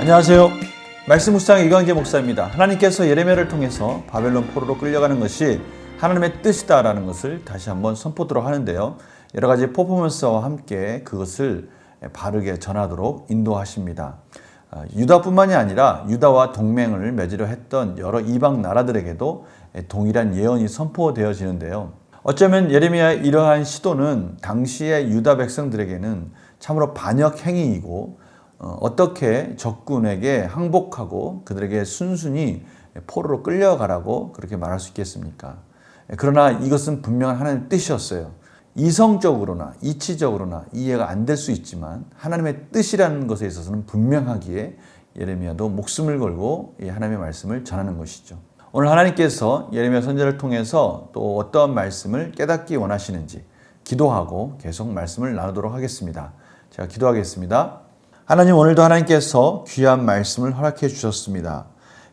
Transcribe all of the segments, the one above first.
안녕하세요. 말씀 묵상 이광재 목사입니다. 하나님께서 예레미야를 통해서 바벨론 포로로 끌려가는 것이 하나님의 뜻이다라는 것을 다시 한번 선포하도록 하는데요. 여러 가지 퍼포먼스와 함께 그것을 바르게 전하도록 인도하십니다. 유다뿐만이 아니라 유다와 동맹을 맺으려 했던 여러 이방 나라들에게도 동일한 예언이 선포되어지는데요. 어쩌면 예레미야의 이러한 시도는 당시의 유다 백성들에게는 참으로 반역 행위이고 어떻게 적군에게 항복하고 그들에게 순순히 포로로 끌려가라고 그렇게 말할 수 있겠습니까? 그러나 이것은 분명한 하나님의 뜻이었어요. 이성적으로나 이치적으로나 이해가 안 될 수 있지만 하나님의 뜻이라는 것에 있어서는 분명하기에 예레미야도 목숨을 걸고 이 하나님의 말씀을 전하는 것이죠. 오늘 하나님께서 예레미야 선지자를 통해서 또 어떠한 말씀을 깨닫기 원하시는지 기도하고 계속 말씀을 나누도록 하겠습니다. 제가 기도하겠습니다. 하나님, 오늘도 하나님께서 귀한 말씀을 허락해 주셨습니다.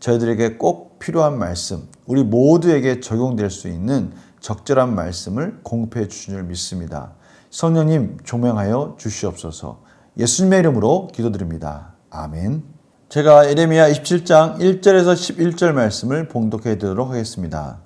저희들에게 꼭 필요한 말씀, 우리 모두에게 적용될 수 있는 적절한 말씀을 공급해 주신 줄 믿습니다. 성령님 조명하여 주시옵소서. 예수님의 이름으로 기도드립니다. 아멘. 제가 예레미야 27장 1절에서 11절 말씀을 봉독해 드리도록 하겠습니다.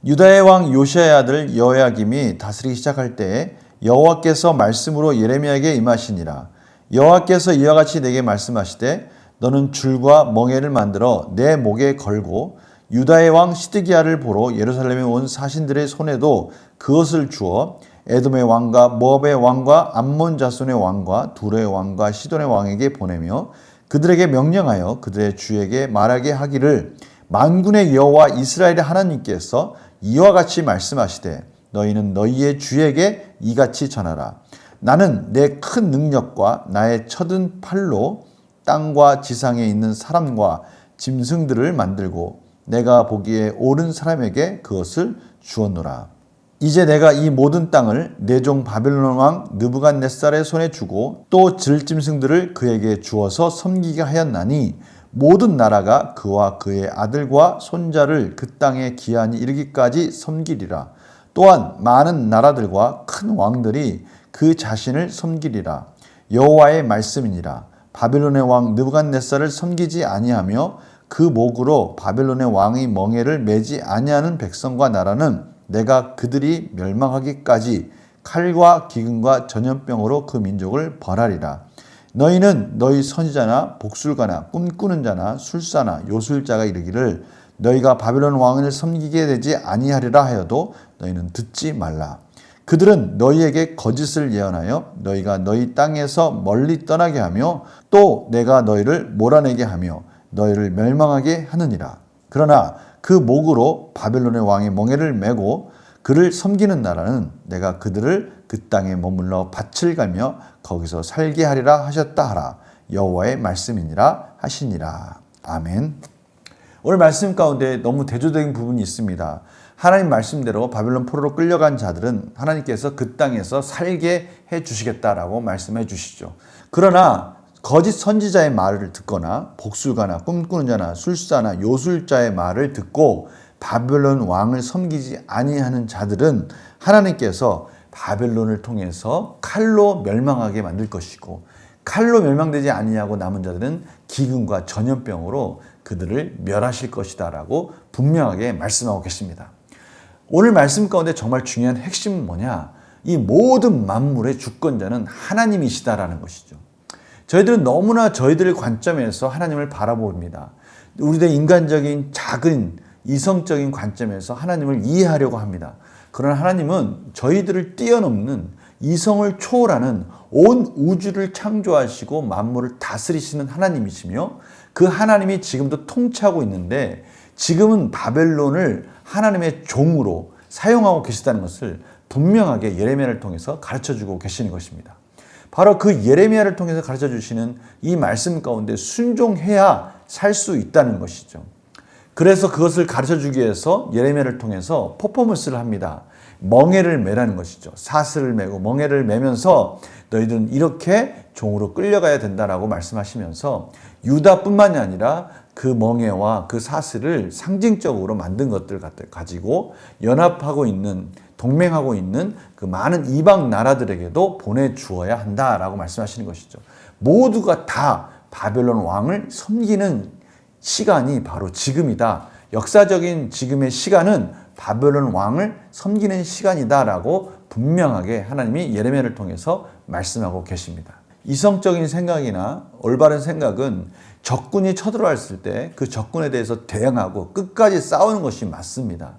유다의 왕 요시야의 아들 여호야김이 다스리기 시작할 때에 여호와께서 말씀으로 예레미야에게 임하시니라. 여호와께서 이와 같이 내게 말씀하시되 너는 줄과 멍에를 만들어 내 목에 걸고 유다의 왕 시드기야를 보러 예루살렘에 온 사신들의 손에도 그것을 주어 에돔의 왕과 모압의 왕과 암몬 자손의 왕과 두로의 왕과 시돈의 왕에게 보내며 그들에게 명령하여 그들의 주에게 말하게 하기를 만군의 여호와 이스라엘의 하나님께서 이와 같이 말씀하시되 너희는 너희의 주에게 이같이 전하라. 나는 내 큰 능력과 나의 쳐든 팔로 땅과 지상에 있는 사람과 짐승들을 만들고 내가 보기에 옳은 사람에게 그것을 주었노라. 이제 내가 이 모든 땅을 내 종 바벨론 왕 느부갓네살의 손에 주고 또 들짐승들을 그에게 주어서 섬기게 하였나니 모든 나라가 그와 그의 아들과 손자를 그 땅에 기한이 이르기까지 섬기리라. 또한 많은 나라들과 큰 왕들이 그 자신을 섬기리라. 여호와의 말씀이니라. 바벨론의 왕 느부갓네살을 섬기지 아니하며 그 목으로 바벨론의 왕의 멍에를 매지 아니하는 백성과 나라는 내가 그들이 멸망하기까지 칼과 기근과 전염병으로 그 민족을 벌하리라. 너희는 너희 선지자나 복술가나 꿈꾸는 자나 술사나 요술자가 이르기를 너희가 바벨론 왕을 섬기게 되지 아니하리라 하여도 너희는 듣지 말라. 그들은 너희에게 거짓을 예언하여 너희가 너희 땅에서 멀리 떠나게 하며 또 내가 너희를 몰아내게 하며 너희를 멸망하게 하느니라. 그러나 그 목으로 바벨론의 왕의 멍에를 메고 그를 섬기는 나라는 내가 그들을 그 땅에 머물러 밭을 갈며 거기서 살게 하리라 하셨다 하라. 여호와의 말씀이니라 하시니라. 아멘. 오늘 말씀 가운데 너무 대조적인 부분이 있습니다. 하나님 말씀대로 바벨론 포로로 끌려간 자들은 하나님께서 그 땅에서 살게 해 주시겠다라고 말씀해 주시죠. 그러나 거짓 선지자의 말을 듣거나 복술가나 꿈꾸는 자나 술사나 요술자의 말을 듣고 바벨론 왕을 섬기지 아니하는 자들은 하나님께서 바벨론을 통해서 칼로 멸망하게 만들 것이고 칼로 멸망되지 아니하고 남은 자들은 기근과 전염병으로 그들을 멸하실 것이다 라고 분명하게 말씀하고 계십니다. 오늘 말씀 가운데 정말 중요한 핵심은 뭐냐? 이 모든 만물의 주권자는 하나님이시다라는 것이죠. 저희들은 너무나 저희들의 관점에서 하나님을 바라봅니다. 우리의 인간적인 작은 이성적인 관점에서 하나님을 이해하려고 합니다. 그러나 하나님은 저희들을 뛰어넘는 이성을 초월하는 온 우주를 창조하시고 만물을 다스리시는 하나님이시며 그 하나님이 지금도 통치하고 있는데 지금은 바벨론을 하나님의 종으로 사용하고 계시다는 것을 분명하게 예레미야를 통해서 가르쳐주고 계시는 것입니다. 바로 그 예레미야를 통해서 가르쳐주시는 이 말씀 가운데 순종해야 살 수 있다는 것이죠. 그래서 그것을 가르쳐주기 위해서 예레미야를 통해서 퍼포먼스를 합니다. 멍에를 매라는 것이죠. 사슬을 매고 멍에를 매면서 너희들은 이렇게 종으로 끌려가야 된다라고 말씀하시면서 유다뿐만이 아니라 그 멍에와 그 사슬을 상징적으로 만든 것들 가지고 연합하고 있는 동맹하고 있는 그 많은 이방 나라들에게도 보내주어야 한다라고 말씀하시는 것이죠. 모두가 다 바벨론 왕을 섬기는 시간이 바로 지금이다. 역사적인 지금의 시간은 바벨론 왕을 섬기는 시간이다라고 분명하게 하나님이 예레미야를 통해서 말씀하고 계십니다. 이성적인 생각이나 올바른 생각은 적군이 쳐들어왔을 때 그 적군에 대해서 대응하고 끝까지 싸우는 것이 맞습니다.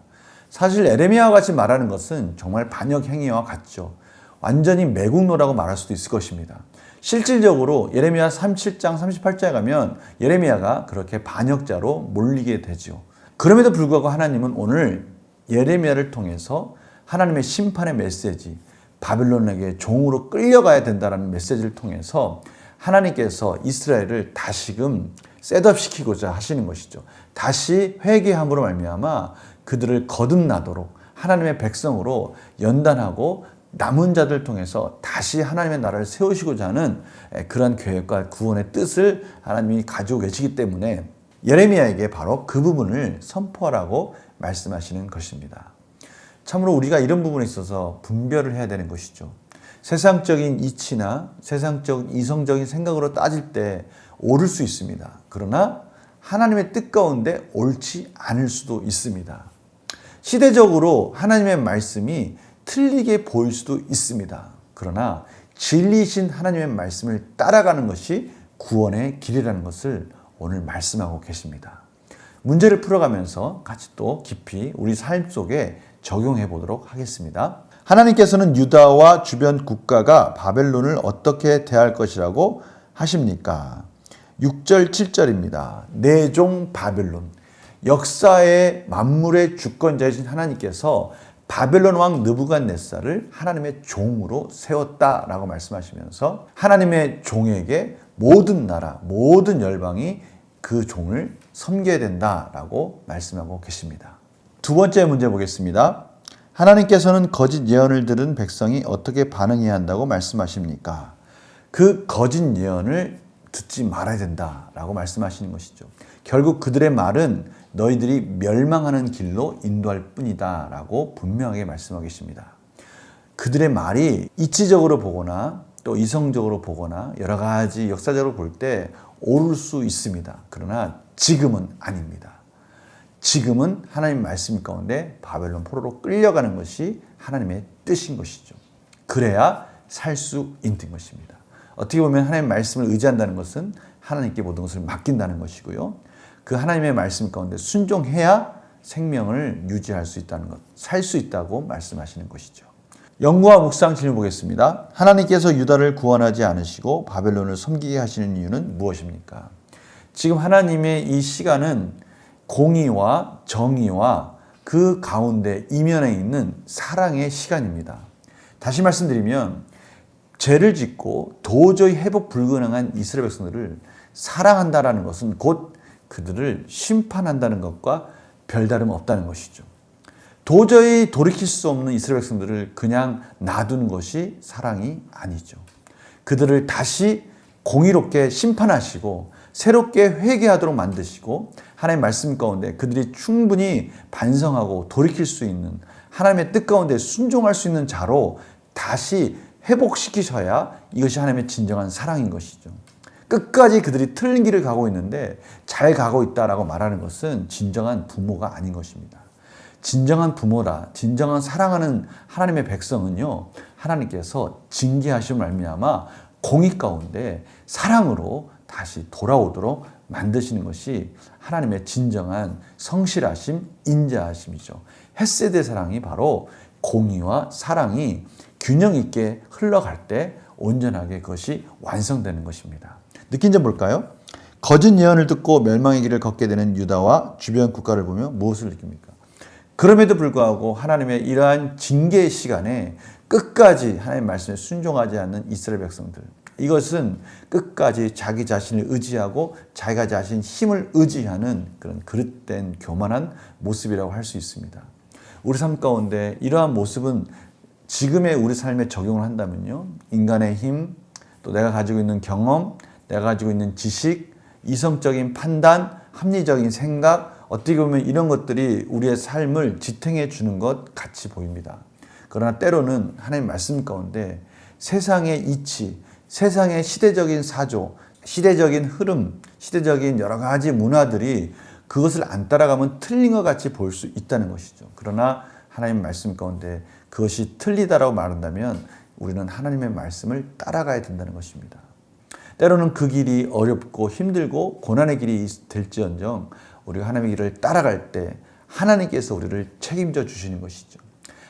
사실 예레미야와 같이 말하는 것은 정말 반역 행위와 같죠. 완전히 매국노라고 말할 수도 있을 것입니다. 실질적으로 예레미야 37장 38장에 가면 예레미야가 그렇게 반역자로 몰리게 되죠. 그럼에도 불구하고 하나님은 오늘 예레미야를 통해서 하나님의 심판의 메시지, 바벨론에게 종으로 끌려가야 된다는 메시지를 통해서 하나님께서 이스라엘을 다시금 셋업시키고자 하시는 것이죠. 다시 회개함으로 말미암아 그들을 거듭나도록 하나님의 백성으로 연단하고 남은 자들 통해서 다시 하나님의 나라를 세우시고자 하는 그런 계획과 구원의 뜻을 하나님이 가지고 계시기 때문에 예레미야에게 바로 그 부분을 선포하라고 말씀하시는 것입니다. 참으로 우리가 이런 부분에 있어서 분별을 해야 되는 것이죠. 세상적인 이치나 세상적 이성적인 생각으로 따질 때 옳을 수 있습니다. 그러나 하나님의 뜻 가운데 옳지 않을 수도 있습니다. 시대적으로 하나님의 말씀이 틀리게 보일 수도 있습니다. 그러나 진리이신 하나님의 말씀을 따라가는 것이 구원의 길이라는 것을 오늘 말씀하고 계십니다. 문제를 풀어가면서 같이 또 깊이 우리 삶 속에 적용해 보도록 하겠습니다. 하나님께서는 유다와 주변 국가가 바벨론을 어떻게 대할 것이라고 하십니까? 6절 7절입니다. 내 종 바벨론. 역사의 만물의 주권자이신 하나님께서 바벨론 왕 느부갓네살을 하나님의 종으로 세웠다라고 말씀하시면서 하나님의 종에게 모든 나라, 모든 열방이 그 종을 섬겨야 된다라고 말씀하고 계십니다. 두 번째 문제 보겠습니다. 하나님께서는 거짓 예언을 들은 백성이 어떻게 반응해야 한다고 말씀하십니까? 그 거짓 예언을 듣지 말아야 된다라고 말씀하시는 것이죠. 결국 그들의 말은 너희들이 멸망하는 길로 인도할 뿐이다 라고 분명하게 말씀하고 계십니다. 그들의 말이 이치적으로 보거나 또 이성적으로 보거나 여러 가지 역사적으로 볼 때 옳을 수 있습니다. 그러나 지금은 아닙니다. 지금은 하나님 말씀 가운데 바벨론 포로로 끌려가는 것이 하나님의 뜻인 것이죠. 그래야 살 수 있는 것입니다. 어떻게 보면 하나님의 말씀을 의지한다는 것은 하나님께 모든 것을 맡긴다는 것이고요. 그 하나님의 말씀 가운데 순종해야 생명을 유지할 수 있다는 것, 살 수 있다고 말씀하시는 것이죠. 연구와 묵상 질문 보겠습니다. 하나님께서 유다를 구원하지 않으시고 바벨론을 섬기게 하시는 이유는 무엇입니까? 지금 하나님의 이 시간은 공의와 정의와 그 가운데 이면에 있는 사랑의 시간입니다. 다시 말씀드리면 죄를 짓고 도저히 회복 불가능한 이스라엘 백성들을 사랑한다라는 것은 곧 그들을 심판한다는 것과 별다름 없다는 것이죠. 도저히 돌이킬 수 없는 이스라엘 백성들을 그냥 놔두는 것이 사랑이 아니죠. 그들을 다시 공의롭게 심판하시고 새롭게 회개하도록 만드시고 하나님의 말씀 가운데 그들이 충분히 반성하고 돌이킬 수 있는 하나님의 뜻 가운데 순종할 수 있는 자로 다시 회복시키셔야 이것이 하나님의 진정한 사랑인 것이죠. 끝까지 그들이 틀린 길을 가고 있는데 잘 가고 있다라고 말하는 것은 진정한 부모가 아닌 것입니다. 진정한 부모라, 진정한 사랑하는 하나님의 백성은요, 하나님께서 징계하심을 말미암아 공의 가운데 사랑으로 다시 돌아오도록 만드시는 것이 하나님의 진정한 성실하심, 인자하심이죠. 헤세드의 사랑이 바로 공의와 사랑이 균형 있게 흘러갈 때 온전하게 그것이 완성되는 것입니다. 느낀 점 볼까요? 거짓 예언을 듣고 멸망의 길을 걷게 되는 유다와 주변 국가를 보며 무엇을 느낍니까? 그럼에도 불구하고 하나님의 이러한 징계의 시간에 끝까지 하나님의 말씀에 순종하지 않는 이스라엘 백성들, 이것은 끝까지 자기 자신을 의지하고 자기가 자신 힘을 의지하는 그런 그릇된 교만한 모습이라고 할 수 있습니다. 우리 삶 가운데 이러한 모습은 지금의 우리 삶에 적용을 한다면요, 인간의 힘, 또 내가 가지고 있는 경험, 내가 가지고 있는 지식, 이성적인 판단, 합리적인 생각, 어떻게 보면 이런 것들이 우리의 삶을 지탱해 주는 것 같이 보입니다. 그러나 때로는 하나님 말씀 가운데 세상의 이치, 세상의 시대적인 사조, 시대적인 흐름, 시대적인 여러 가지 문화들이 그것을 안 따라가면 틀린 것 같이 보일 수 있다는 것이죠. 그러나 하나님 말씀 가운데 그것이 틀리다라고 말한다면 우리는 하나님의 말씀을 따라가야 된다는 것입니다. 때로는 그 길이 어렵고 힘들고 고난의 길이 될지언정 우리가 하나님의 길을 따라갈 때 하나님께서 우리를 책임져 주시는 것이죠.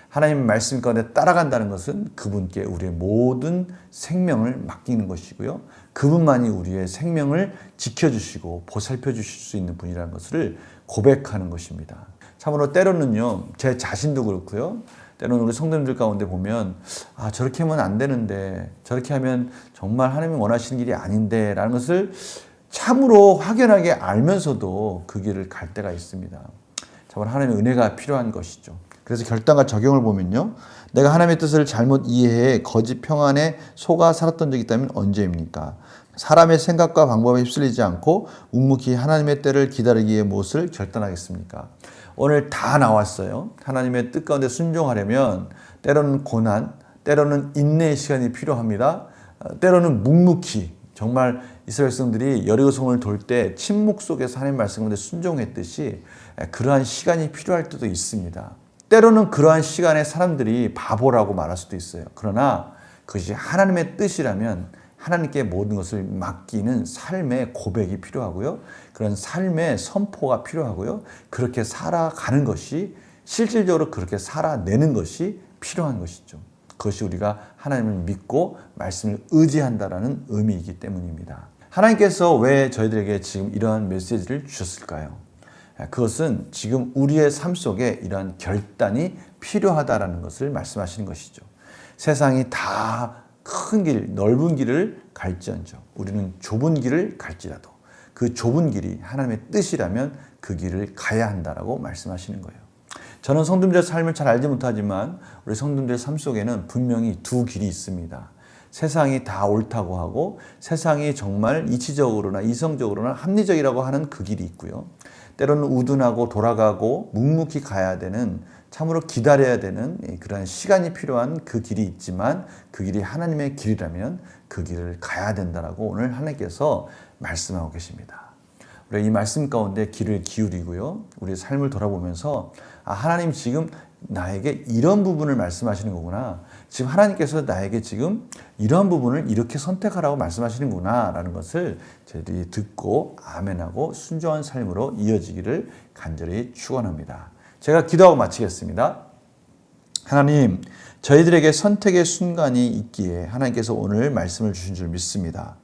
하나님 말씀 가운데 따라간다는 것은 그분께 우리의 모든 생명을 맡기는 것이고요. 그분만이 우리의 생명을 지켜주시고 보살펴 주실 수 있는 분이라는 것을 고백하는 것입니다. 참으로 때로는요, 제 자신도 그렇고요. 때로는 우리 성도님들 가운데 보면 저렇게 하면 안 되는데 저렇게 하면 정말 하나님이 원하시는 길이 아닌데 라는 것을 참으로 확연하게 알면서도 그 길을 갈 때가 있습니다. 참으로 하나님의 은혜가 필요한 것이죠. 그래서 결단과 적용을 보면요. 내가 하나님의 뜻을 잘못 이해해 거짓 평안에 속아 살았던 적이 있다면 언제입니까? 사람의 생각과 방법에 휩쓸리지 않고 묵묵히 하나님의 때를 기다리기에 무엇을 결단하겠습니까? 오늘 다 나왔어요. 하나님의 뜻 가운데 순종하려면 때로는 고난, 때로는 인내의 시간이 필요합니다. 때로는 묵묵히 정말 이스라엘 백성들이 여리고성을 돌 때 침묵 속에서 하나님 말씀 가운데 순종했듯이 그러한 시간이 필요할 때도 있습니다. 때로는 그러한 시간에 사람들이 바보라고 말할 수도 있어요. 그러나 그것이 하나님의 뜻이라면 하나님께 모든 것을 맡기는 삶의 고백이 필요하고요. 그런 삶의 선포가 필요하고요. 그렇게 살아가는 것이 실질적으로 그렇게 살아내는 것이 필요한 것이죠. 그것이 우리가 하나님을 믿고 말씀을 의지한다라는 의미이기 때문입니다. 하나님께서 왜 저희들에게 지금 이러한 메시지를 주셨을까요? 그것은 지금 우리의 삶 속에 이러한 결단이 필요하다라는 것을 말씀하시는 것이죠. 세상이 다 큰 길, 넓은 길을 갈지언정 우리는 좁은 길을 갈지라도 그 좁은 길이 하나님의 뜻이라면 그 길을 가야 한다라고 말씀하시는 거예요. 저는 성도님들의 삶을 잘 알지 못하지만 우리 성도님들의 삶 속에는 분명히 두 길이 있습니다. 세상이 다 옳다고 하고 세상이 정말 이치적으로나 이성적으로나 합리적이라고 하는 그 길이 있고요. 때로는 우둔하고 돌아가고 묵묵히 가야 되는 참으로 기다려야 되는 그런 시간이 필요한 그 길이 있지만 그 길이 하나님의 길이라면 그 길을 가야 된다라고 오늘 하나님께서 말씀하고 계십니다. 우리 이 말씀 가운데 귀를 기울이고요. 우리의 삶을 돌아보면서 하나님 지금 나에게 이런 부분을 말씀하시는 거구나. 지금 하나님께서 나에게 지금 이러한 부분을 이렇게 선택하라고 말씀하시는구나 라는 것을 저희들이 듣고 아멘하고 순종한 삶으로 이어지기를 간절히 축원합니다. 제가 기도하고 마치겠습니다. 하나님, 저희들에게 선택의 순간이 있기에 하나님께서 오늘 말씀을 주신 줄 믿습니다.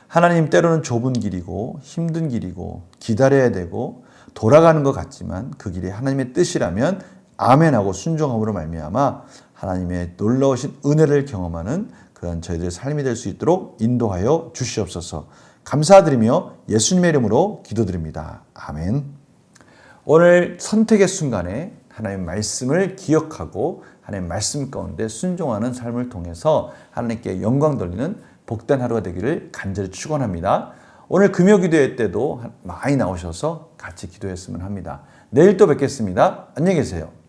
하나님, 때로는 좁은 길이고 힘든 길이고 기다려야 되고 돌아가는 것 같지만 그 길이 하나님의 뜻이라면 아멘하고 순종함으로 말미암아 하나님의 놀라우신 은혜를 경험하는 그런 저희들의 삶이 될 수 있도록 인도하여 주시옵소서. 감사드리며 예수님의 이름으로 기도드립니다. 아멘. 오늘 선택의 순간에 하나님의 말씀을 기억하고 하나님의 말씀 가운데 순종하는 삶을 통해서 하나님께 영광 돌리는 복된 하루가 되기를 간절히 축원합니다. 오늘 금요 기도회 때도 많이 나오셔서 같이 기도했으면 합니다. 내일 또 뵙겠습니다. 안녕히 계세요.